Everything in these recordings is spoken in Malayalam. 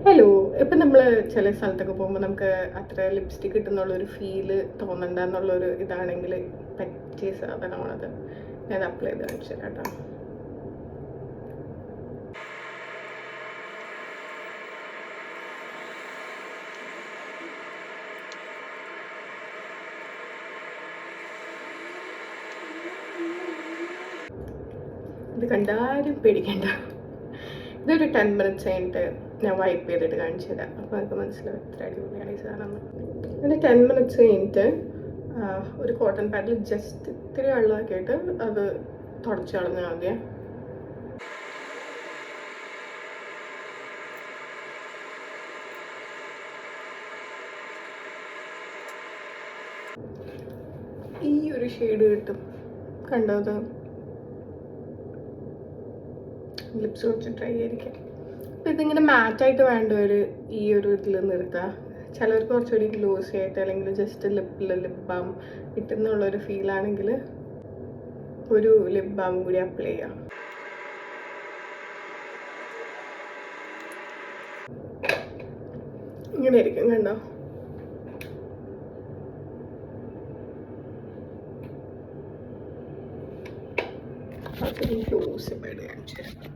ഹലോ. ഇപ്പം നമ്മൾ ചില സ്ഥലത്തൊക്കെ പോകുമ്പോൾ നമുക്ക് അത്ര ലിപ്സ്റ്റിക് കിട്ടുന്നുള്ളൊരു ഫീല് തോന്നണ്ട എന്നുള്ളൊരു ഇതാണെങ്കിൽ പറ്റിയ സാധനമാണത്. ഞാൻ അപ്ലൈ ചെയ്ത് കാണിച്ചു തരാം കേട്ടോ. ഇത് കണ്ടാരും പേടിക്കണ്ട. ഇതൊരു 10 minutes കഴിഞ്ഞിട്ട് ഞാൻ വൈപ്പ് ചെയ്തിട്ട് കാണിച്ചു തരാം. അപ്പോൾ നമുക്ക് മനസ്സിലാവും എത്ര അടിപൊളിയാണ് ഈ സാധനം. പിന്നെ 10 minutes കഴിഞ്ഞിട്ട് ഒരു കോട്ടൺ പാഡിൽ ജസ്റ്റ് ഇത്തിരി വെള്ളമാക്കിയിട്ട് അത് തുടച്ച് കളഞ്ഞാൽ മതിയേ. ഈ ഒരു ഷെയ്ഡ് കിട്ടും, കണ്ടത് ലിപ്സ് കുറച്ച് ഡ്രൈ ആയിരിക്കും. അപ്പോൾ ഇതിങ്ങനെ മാറ്റായിട്ട് വേണ്ടവർ ഈ ഒരു ഇതിൽ നിർത്താം. ചിലർക്ക് കുറച്ചുകൂടി ഗ്ലോസി ആയിട്ട് അല്ലെങ്കിൽ ജസ്റ്റ് ലിപ്പ് ബാം കിട്ടുന്നുള്ളൊരു ഫീലാണെങ്കിൽ ഒരു ലിപ്പ് ബാം കൂടി അപ്ലൈ ചെയ്യാം. ഇങ്ങനെ ആയിരിക്കും, കണ്ടോ? ക്ലോസ് ആയിട്ട് കാണിച്ചു തരാം.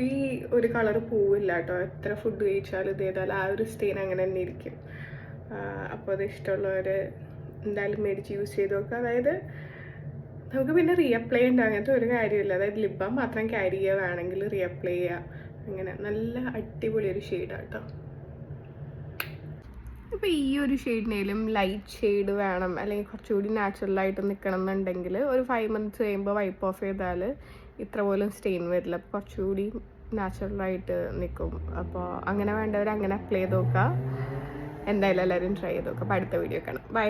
ഈ ഒരു കളർ പോവില്ല കേട്ടോ, എത്ര ഫുഡ് കഴിച്ചാലും ഇത് ചെയ്താലും ആ ഒരു സ്റ്റെയിൻ അങ്ങനെ തന്നെ ഇരിക്കും. അപ്പോൾ അത് ഇഷ്ടമുള്ളവർ എന്തായാലും മേടിച്ച് യൂസ് ചെയ്ത് നോക്കുക. അതായത് നമുക്ക് പിന്നെ റീഅപ്ലൈ ഉണ്ട്, അങ്ങനത്തെ ഒരു കാര്യമില്ല. അതായത് ലിപ് ബാം മാത്രം ക്യാരി ചെയ്യുക, വേണമെങ്കിൽ റീഅപ്ലൈ ചെയ്യുക. അങ്ങനെ നല്ല അടിപൊളി ഒരു ഷെയ്ഡാണ് കേട്ടോ. ഇപ്പോൾ ഈ ഒരു ഷെയ്ഡിനേലും ലൈറ്റ് ഷെയ്ഡ് വേണം അല്ലെങ്കിൽ കുറച്ചുകൂടി നാച്ചുറലായിട്ട് നിൽക്കണം എന്നുണ്ടെങ്കിൽ ഒരു 5 minutes കഴിയുമ്പോൾ വൈപ്പ് ഓഫ് ചെയ്താൽ ഇത്ര പോലും സ്റ്റെയിൻ വരില്ല. അപ്പോൾ കുറച്ചുകൂടി നാച്ചുറലായിട്ട് നിൽക്കും. അപ്പോൾ അങ്ങനെ വേണ്ടവർ അങ്ങനെ അപ്ലൈ ചെയ്ത് നോക്കുക. എന്തായാലും എല്ലാവരും ട്രൈ ചെയ്ത് നോക്കുക. അപ്പോൾ അടുത്ത വീഡിയോ കാണാം. ബൈ.